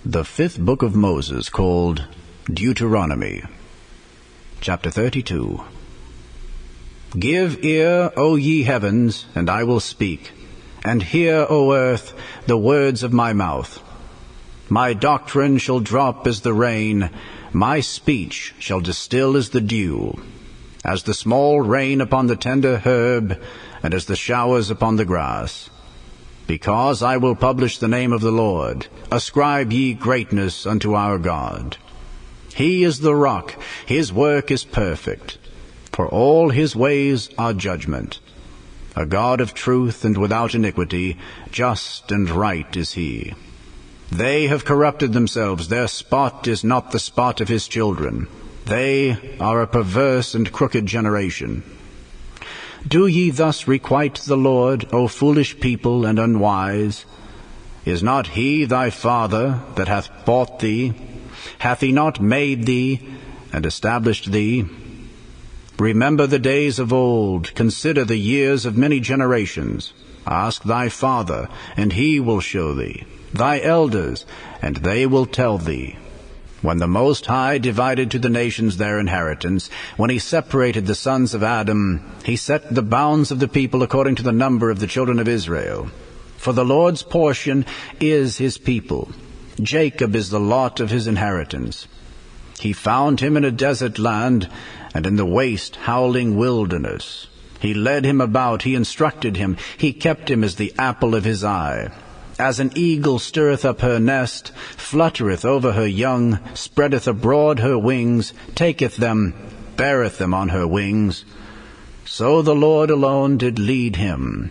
The fifth book of Moses, called Deuteronomy, Chapter 32. Give ear, O ye heavens, and I will speak, and hear, O earth, the words of my mouth. My doctrine shall drop as the rain, my speech shall distill as the dew, as the small rain upon the tender herb, and as the showers upon the grass. Because I will publish the name of the Lord, ascribe ye greatness unto our God. He is the rock, his work is perfect, for all his ways are judgment. A God of truth and without iniquity, just and right is he. They have corrupted themselves, their spot is not the spot of his children. They are a perverse and crooked generation. Do ye thus requite the Lord, O foolish people and unwise? Is not he thy father that hath bought thee? Hath he not made thee and established thee? Remember the days of old, consider the years of many generations. Ask thy father, and he will show thee, thy elders, and they will tell thee. When the Most High divided to the nations their inheritance, when he separated the sons of Adam, he set the bounds of the people according to the number of the children of Israel. For the Lord's portion is his people. Jacob is the lot of his inheritance. He found him in a desert land, and in the waste howling wilderness. He led him about, he instructed him, he kept him as the apple of his eye. As an eagle stirreth up her nest, fluttereth over her young, spreadeth abroad her wings, taketh them, beareth them on her wings. So the Lord alone did lead him,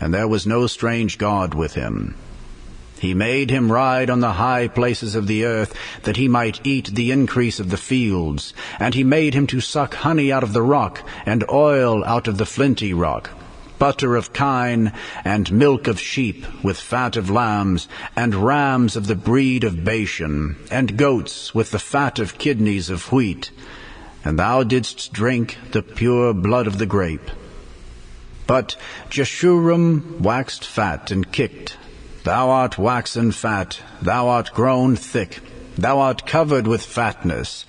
and there was no strange God with him. He made him ride on the high places of the earth, that he might eat the increase of the fields. And he made him to suck honey out of the rock, and oil out of the flinty rock, butter of kine, and milk of sheep, with fat of lambs, and rams of the breed of Bashan, and goats with the fat of kidneys of wheat. And thou didst drink the pure blood of the grape. But Jeshurun waxed fat and kicked. Thou art waxen fat, thou art grown thick, thou art covered with fatness.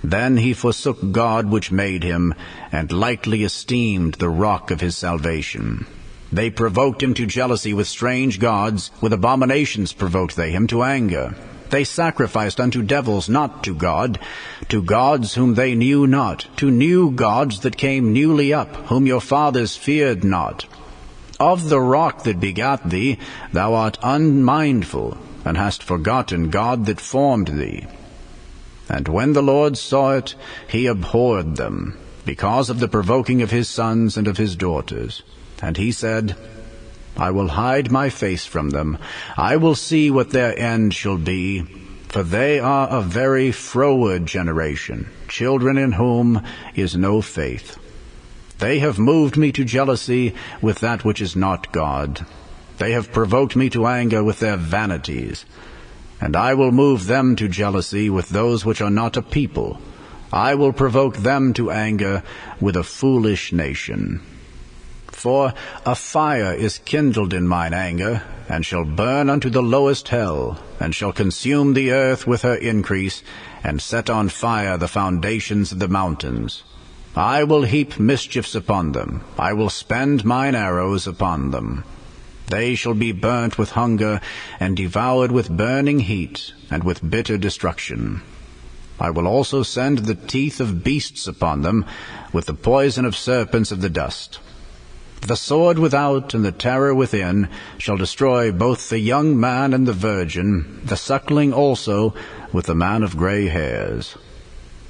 Then he forsook God which made him, and lightly esteemed the rock of his salvation. They provoked him to jealousy with strange gods, with abominations provoked they him to anger. They sacrificed unto devils, not to God, to gods whom they knew not, to new gods that came newly up, whom your fathers feared not. Of the rock that begat thee, thou art unmindful, and hast forgotten God that formed thee. And when the Lord saw it, he abhorred them, because of the provoking of his sons and of his daughters. And he said, I will hide my face from them. I will see what their end shall be, for they are a very froward generation, children in whom is no faith. They have moved me to jealousy with that which is not God. They have provoked me to anger with their vanities. And I will move them to jealousy with those which are not a people. I will provoke them to anger with a foolish nation. For a fire is kindled in mine anger, and shall burn unto the lowest hell, and shall consume the earth with her increase, and set on fire the foundations of the mountains. I will heap mischiefs upon them. I will spend mine arrows upon them. They shall be burnt with hunger, and devoured with burning heat, and with bitter destruction. I will also send the teeth of beasts upon them, with the poison of serpents of the dust. The sword without and the terror within shall destroy both the young man and the virgin, the suckling also with the man of gray hairs.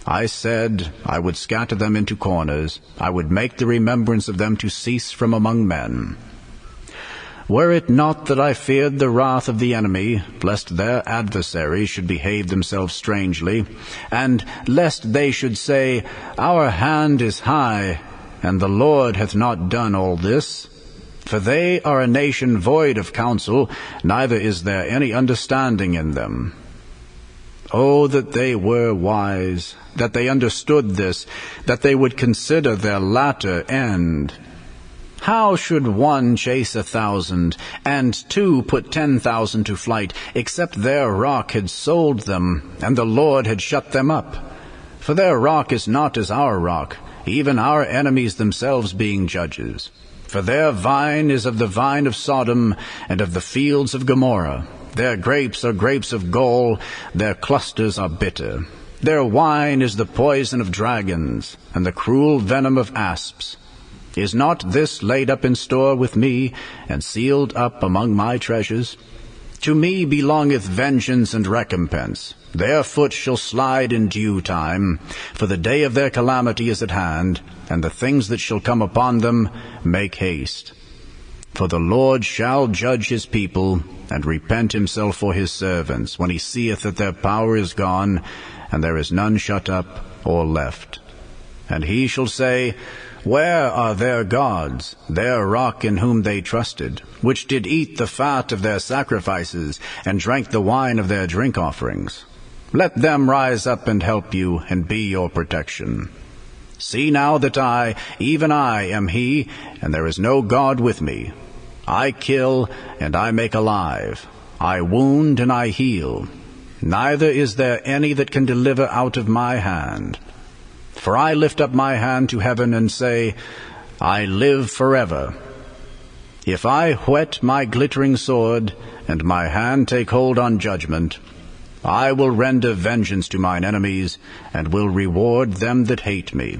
I said, I would scatter them into corners, I would make the remembrance of them to cease from among men. Were it not that I feared the wrath of the enemy, lest their adversaries should behave themselves strangely, and lest they should say, Our hand is high, and the Lord hath not done all this. For they are a nation void of counsel, neither is there any understanding in them. Oh, that they were wise, that they understood this, that they would consider their latter end. How should one chase 1,000, and two put 10,000 to flight, except their rock had sold them, and the Lord had shut them up? For their rock is not as our rock, even our enemies themselves being judges. For their vine is of the vine of Sodom, and of the fields of Gomorrah. Their grapes are grapes of gall, their clusters are bitter. Their wine is the poison of dragons, and the cruel venom of asps. Is not this laid up in store with me, and sealed up among my treasures? To me belongeth vengeance and recompense. Their foot shall slide in due time, for the day of their calamity is at hand, and the things that shall come upon them make haste. For the Lord shall judge his people, and repent himself for his servants, when he seeth that their power is gone, and there is none shut up or left. And he shall say, Where are their gods, their rock in whom they trusted, which did eat the fat of their sacrifices, and drank the wine of their drink offerings? Let them rise up and help you, and be your protection. See now that I, even I, am he, and there is no God with me. I kill, and I make alive. I wound, and I heal. Neither is there any that can deliver out of my hand. For I lift up my hand to heaven, and say, I live forever. If I whet my glittering sword, and my hand take hold on judgment, I will render vengeance to mine enemies, and will reward them that hate me.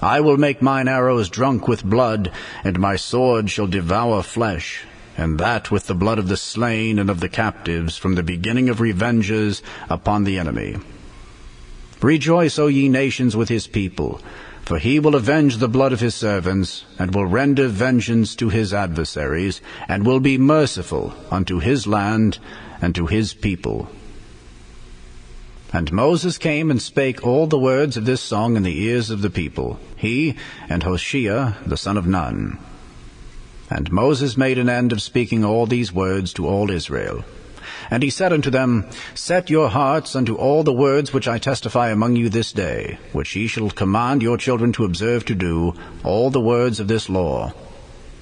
I will make mine arrows drunk with blood, and my sword shall devour flesh, and that with the blood of the slain and of the captives, from the beginning of revenges upon the enemy. Rejoice, O ye nations, with his people, for he will avenge the blood of his servants, and will render vengeance to his adversaries, and will be merciful unto his land and to his people. And Moses came and spake all the words of this song in the ears of the people, he and Hoshea the son of Nun. And Moses made an end of speaking all these words to all Israel. And he said unto them, Set your hearts unto all the words which I testify among you this day, which ye shall command your children to observe to do, all the words of this law.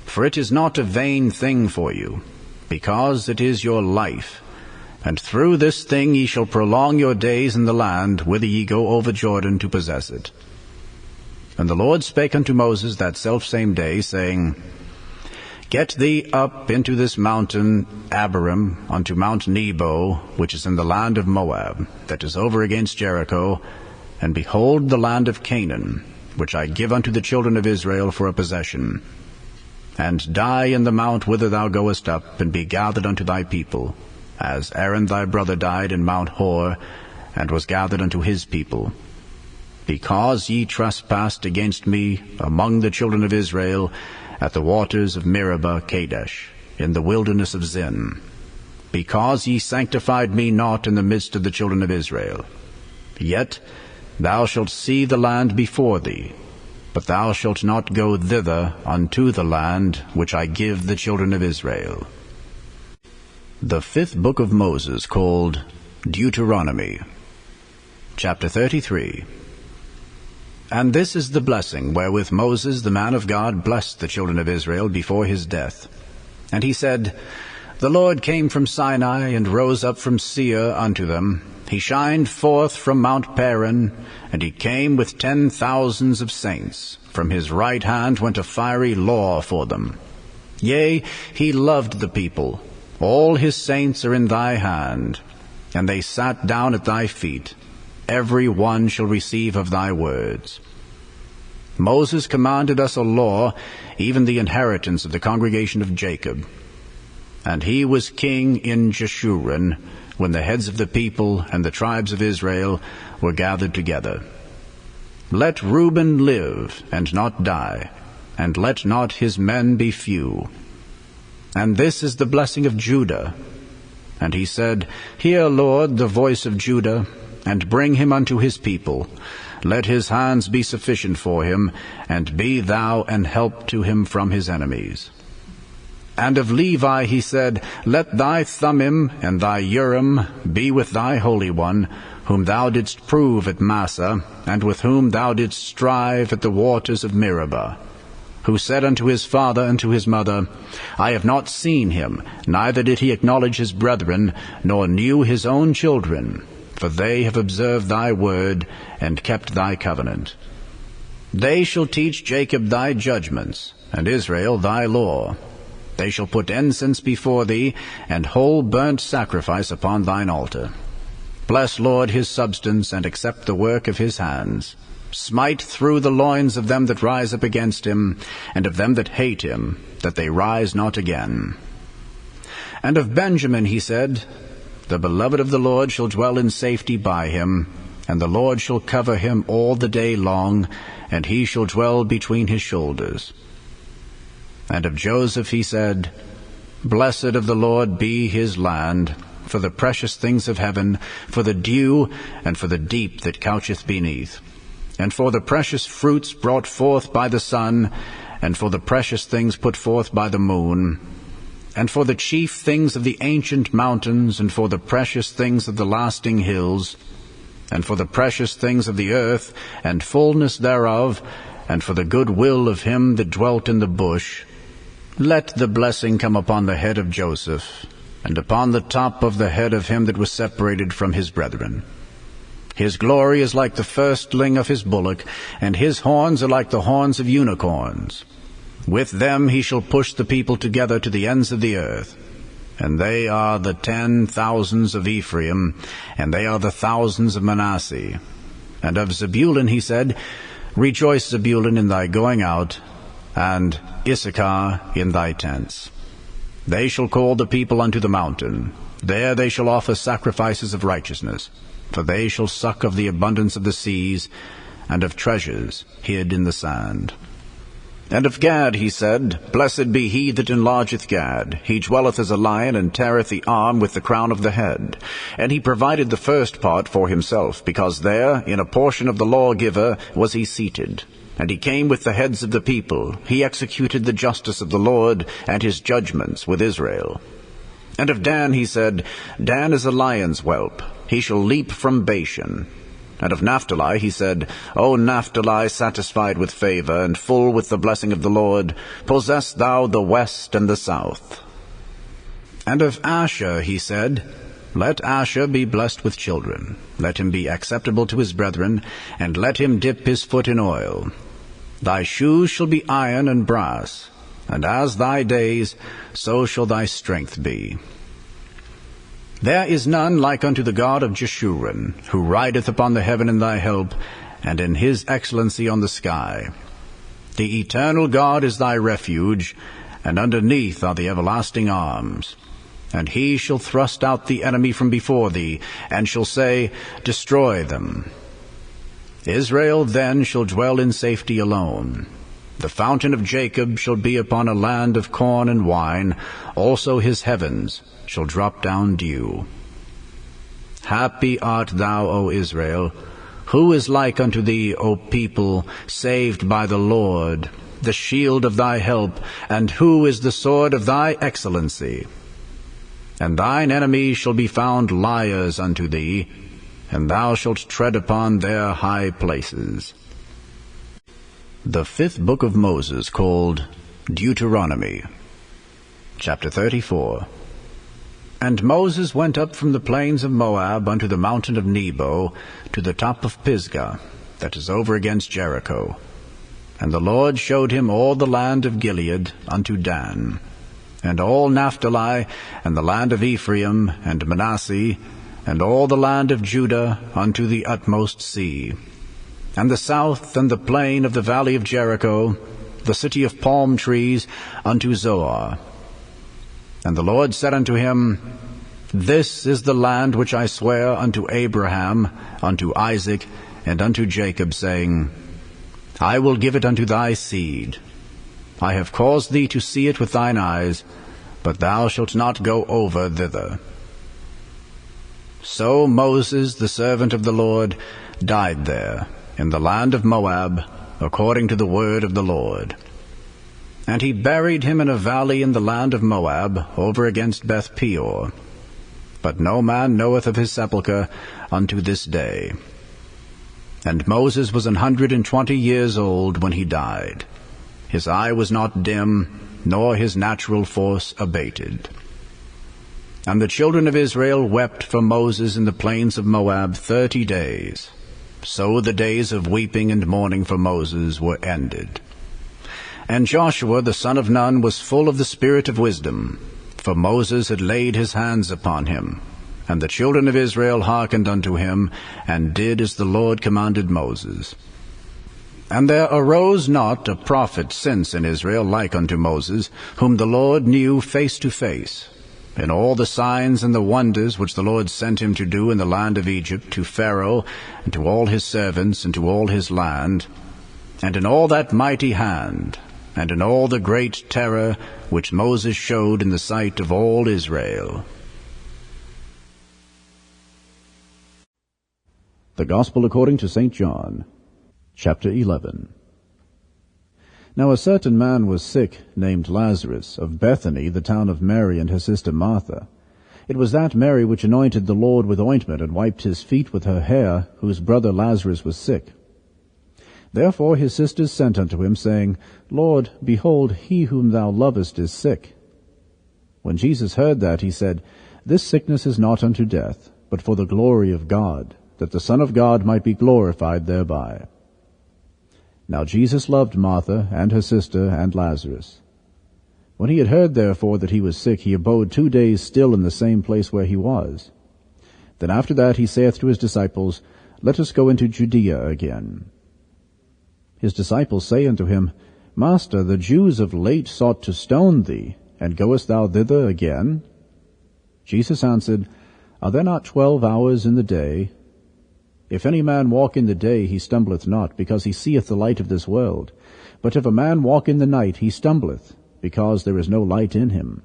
For it is not a vain thing for you, because it is your life. And through this thing ye shall prolong your days in the land, whither ye go over Jordan to possess it. And the Lord spake unto Moses that selfsame day, saying, Get thee up into this mountain Abarim, unto Mount Nebo, which is in the land of Moab, that is over against Jericho, and behold the land of Canaan, which I give unto the children of Israel for a possession. And die in the mount whither thou goest up, and be gathered unto thy people, as Aaron thy brother died in Mount Hor, and was gathered unto his people. Because ye trespassed against me among the children of Israel, at the waters of Meribah Kadesh, in the wilderness of Zin, because ye sanctified me not in the midst of the children of Israel. Yet thou shalt see the land before thee, but thou shalt not go thither unto the land which I give the children of Israel. The fifth book of Moses, called Deuteronomy, chapter 33. And this is the blessing wherewith Moses the man of God blessed the children of Israel before his death. And he said, The Lord came from Sinai, and rose up from Seir unto them. He shined forth from Mount Paran, and he came with 10,000s of saints. From his right hand went a fiery law for them. Yea, he loved the people. All his saints are in thy hand, and they sat down at thy feet. Every one shall receive of thy words. Moses commanded us a law, even the inheritance of the congregation of Jacob. And he was king in Jeshurun, when the heads of the people and the tribes of Israel were gathered together. Let Reuben live, and not die, and let not his men be few. And this is the blessing of Judah. And he said, Hear, Lord, the voice of Judah, and bring him unto his people. Let his hands be sufficient for him, and be thou an help to him from his enemies. And of Levi he said, Let thy Thummim and thy Urim be with thy Holy One, whom thou didst prove at Massah, and with whom thou didst strive at the waters of Meribah. who said unto his father and to his mother, I have not seen him, neither did he acknowledge his brethren, nor knew his own children, for they have observed thy word, and kept thy covenant. They shall teach Jacob thy judgments, and Israel thy law. They shall put incense before thee, and whole burnt sacrifice upon thine altar. Bless, Lord, his substance, and accept the work of his hands. Smite through the loins of them that rise up against him, and of them that hate him, that they rise not again. And of Benjamin he said, The beloved of the Lord shall dwell in safety by him, and the Lord shall cover him all the day long, and he shall dwell between his shoulders. And of Joseph he said, Blessed of the Lord be his land, for the precious things of heaven, for the dew, and for the deep that coucheth beneath, and for the precious fruits brought forth by the sun, and for the precious things put forth by the moon, and for the chief things of the ancient mountains, and for the precious things of the lasting hills, and for the precious things of the earth, and fullness thereof, and for the good will of him that dwelt in the bush. Let the blessing come upon the head of Joseph, and upon the top of the head of him that was separated from his brethren. His glory is like the firstling of his bullock, and his horns are like the horns of unicorns. With them he shall push the people together to the ends of the earth. And they are the 10,000s of Ephraim, and they are the thousands of Manasseh. And of Zebulun he said, Rejoice, Zebulun, in thy going out, and Issachar in thy tents. They shall call the people unto the mountain. There they shall offer sacrifices of righteousness. For they shall suck of the abundance of the seas, and of treasures hid in the sand. And of Gad he said, Blessed be he that enlargeth Gad. He dwelleth as a lion, and teareth the arm with the crown of the head. And he provided the first part for himself, because there, in a portion of the lawgiver, was he seated. And he came with the heads of the people. He executed the justice of the Lord, and his judgments with Israel. And of Dan he said, Dan is a lion's whelp. He shall leap from Bashan. And of Naphtali he said, O Naphtali, satisfied with favor, and full with the blessing of the Lord, possess thou the west and the south. And of Asher he said, Let Asher be blessed with children. Let him be acceptable to his brethren, and let him dip his foot in oil. Thy shoes shall be iron and brass, and as thy days, so shall thy strength be. There is none like unto the God of Jeshurun, who rideth upon the heaven in thy help, and in his excellency on the sky. The eternal God is thy refuge, and underneath are the everlasting arms. And he shall thrust out the enemy from before thee, and shall say, Destroy them. Israel then shall dwell in safety alone. The fountain of Jacob shall be upon a land of corn and wine, also his heavens shall drop down dew. Happy art thou, O Israel! Who is like unto thee, O people, saved by the Lord, the shield of thy help, and who is the sword of thy excellency? And thine enemies shall be found liars unto thee, and thou shalt tread upon their high places. The fifth book of Moses, called Deuteronomy, Chapter 34. And Moses went up from the plains of Moab unto the mountain of Nebo, to the top of Pisgah, that is over against Jericho. And the Lord showed him all the land of Gilead unto Dan, and all Naphtali, and the land of Ephraim, and Manasseh, and all the land of Judah unto the utmost sea, and the south and the plain of the valley of Jericho, the city of palm trees, unto Zoar. And the Lord said unto him, This is the land which I swear unto Abraham, unto Isaac, and unto Jacob, saying, I will give it unto thy seed. I have caused thee to see it with thine eyes, but thou shalt not go over thither. So Moses, the servant of the Lord, died there, in the land of Moab, according to the word of the Lord. And he buried him in a valley in the land of Moab, over against Beth Peor. But no man knoweth of his sepulchre unto this day. And Moses was 120 years old when he died. His eye was not dim, nor his natural force abated. And the children of Israel wept for Moses in the plains of Moab 30 days. So the days of weeping and mourning for Moses were ended. And Joshua the son of Nun was full of the spirit of wisdom, for Moses had laid his hands upon him. And the children of Israel hearkened unto him, and did as the Lord commanded Moses. And there arose not a prophet since in Israel like unto Moses, whom the Lord knew face to face, in all the signs and the wonders which the Lord sent him to do in the land of Egypt, to Pharaoh, and to all his servants, and to all his land, and in all that mighty hand, and in all the great terror which Moses showed in the sight of all Israel. The Gospel according to St. John, chapter 11. Now a certain man was sick, named Lazarus, of Bethany, the town of Mary and her sister Martha. It was that Mary which anointed the Lord with ointment, and wiped his feet with her hair, whose brother Lazarus was sick. Therefore his sisters sent unto him, saying, Lord, behold, he whom thou lovest is sick. When Jesus heard that, he said, This sickness is not unto death, but for the glory of God, that the Son of God might be glorified thereby. Now Jesus loved Martha, and her sister, and Lazarus. When he had heard therefore that he was sick, he abode 2 days still in the same place where he was. Then after that he saith to his disciples, Let us go into Judea again. His disciples say unto him, Master, the Jews of late sought to stone thee, and goest thou thither again? Jesus answered, Are there not 12 hours in the day? If any man walk in the day, he stumbleth not, because he seeth the light of this world. But if a man walk in the night, he stumbleth, because there is no light in him.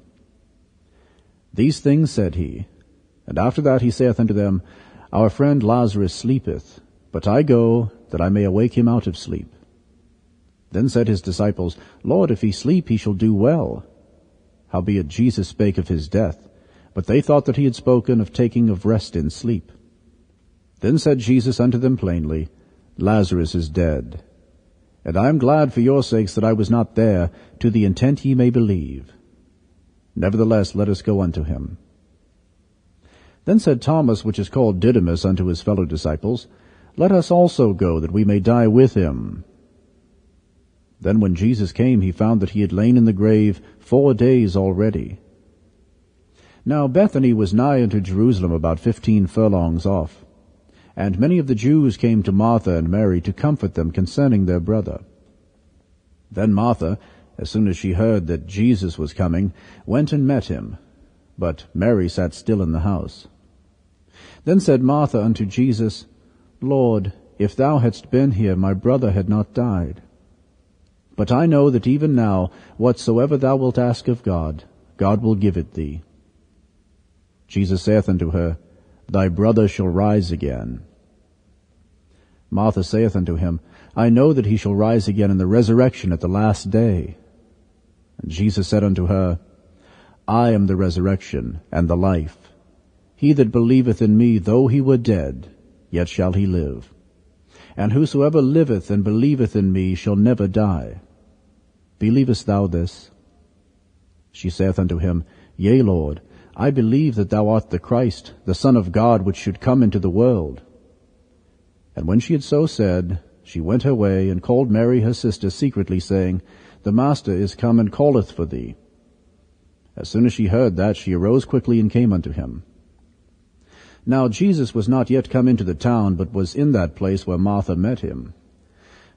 These things said he. And after that he saith unto them, Our friend Lazarus sleepeth, but I go, that I may awake him out of sleep. Then said his disciples, Lord, if he sleep, he shall do well. Howbeit Jesus spake of his death, but they thought that he had spoken of taking of rest in sleep. Then said Jesus unto them plainly, Lazarus is dead. And I am glad for your sakes that I was not there, to the intent ye may believe. Nevertheless, let us go unto him. Then said Thomas, which is called Didymus, unto his fellow disciples, Let us also go, that we may die with him. Then when Jesus came, he found that he had lain in the grave 4 days already. Now Bethany was nigh unto Jerusalem, about 15 furlongs off. And many of the Jews came to Martha and Mary to comfort them concerning their brother. Then Martha, as soon as she heard that Jesus was coming, went and met him, but Mary sat still in the house. Then said Martha unto Jesus, Lord, if thou hadst been here, my brother had not died. But I know that even now, whatsoever thou wilt ask of God, God will give it thee. Jesus saith unto her, Thy brother shall rise again. Martha saith unto him, I know that he shall rise again in the resurrection at the last day. And Jesus said unto her, I am the resurrection and the life. He that believeth in me, though he were dead, yet shall he live. And whosoever liveth and believeth in me shall never die. Believest thou this? She saith unto him, Yea, Lord, I believe that thou art the Christ, the Son of God, which should come into the world. And when she had so said, she went her way, and called Mary her sister secretly, saying, The Master is come and calleth for thee. As soon as she heard that, she arose quickly and came unto him. Now Jesus was not yet come into the town, but was in that place where Martha met him.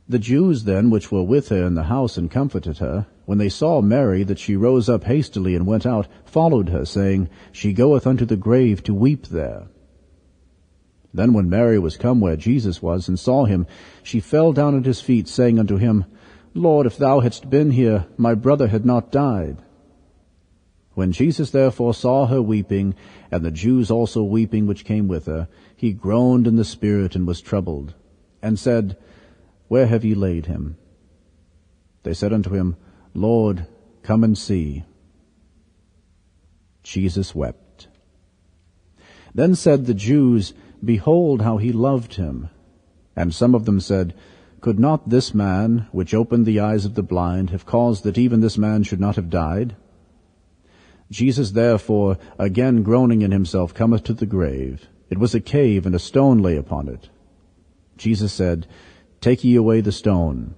The Jews then which were with her in the house and comforted her, when they saw Mary, that she rose up hastily and went out, followed her, saying, She goeth unto the grave to weep there. Then when Mary was come where Jesus was, and saw him, she fell down at his feet, saying unto him, Lord, if thou hadst been here, my brother had not died. When Jesus therefore saw her weeping, and the Jews also weeping which came with her, he groaned in the spirit and was troubled, and said, Where have ye laid him? They said unto him, Lord, come and see. Jesus wept. Then said the Jews, Behold how he loved him. And some of them said, Could not this man, which opened the eyes of the blind, have caused that even this man should not have died? Jesus therefore, again groaning in himself, cometh to the grave. It was a cave, and a stone lay upon it. Jesus said, Take ye away the stone.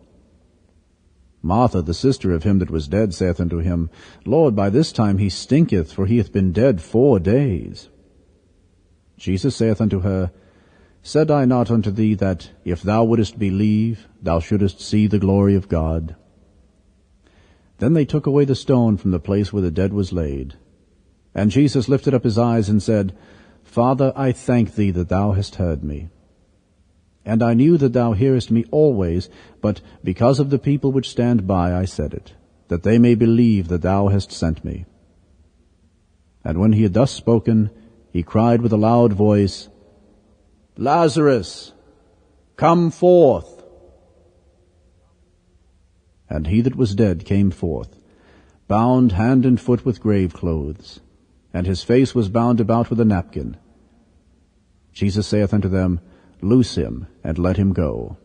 Martha, the sister of him that was dead, saith unto him, Lord, by this time he stinketh, for he hath been dead 4 days. Jesus saith unto her, Said I not unto thee that, if thou wouldest believe, thou shouldest see the glory of God? Then they took away the stone from the place where the dead was laid. And Jesus lifted up his eyes and said, Father, I thank thee that thou hast heard me. And I knew that thou hearest me always, but because of the people which stand by I said it, that they may believe that thou hast sent me. And when he had thus spoken, he cried with a loud voice, Lazarus, come forth. And he that was dead came forth, bound hand and foot with grave clothes, and his face was bound about with a napkin. Jesus saith unto them, Loose him, and let him go.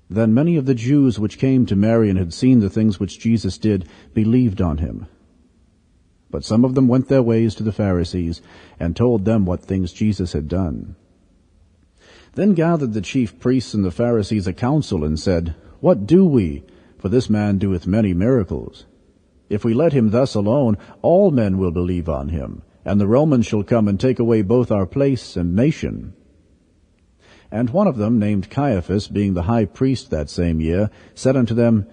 Then many of the Jews which came to Mary and had seen the things which Jesus did believed on him. But some of them went their ways to the Pharisees, and told them what things Jesus had done. Then gathered the chief priests and the Pharisees a council, and said, What do we? For this man doeth many miracles. If we let him thus alone, all men will believe on him, and the Romans shall come and take away both our place and nation. And one of them, named Caiaphas, being the high priest that same year, said unto them,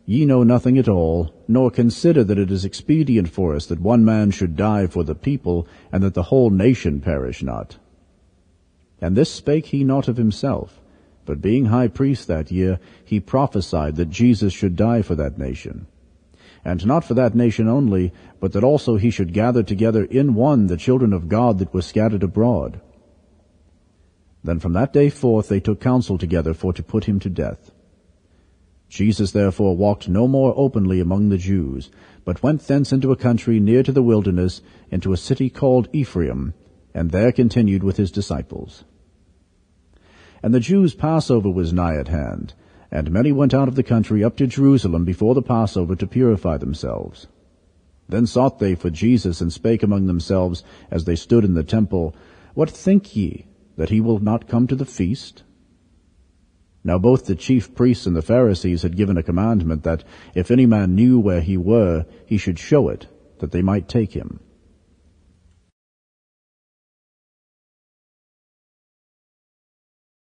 Ye know nothing at all, nor consider that it is expedient for us that one man should die for the people, and that the whole nation perish not. And this spake he not of himself, but being high priest that year, he prophesied that Jesus should die for that nation. And not for that nation only, but that also he should gather together in one the children of God that were scattered abroad. Then from that day forth they took counsel together for to put him to death. Jesus therefore walked no more openly among the Jews, but went thence into a country near to the wilderness, into a city called Ephraim, and there continued with his disciples. And the Jews' Passover was nigh at hand, and many went out of the country up to Jerusalem before the Passover to purify themselves. Then sought they for Jesus, and spake among themselves, as they stood in the temple, What think ye, that he will not come to the feast? Now both the chief priests and the Pharisees had given a commandment that, if any man knew where he were, he should show it, that they might take him.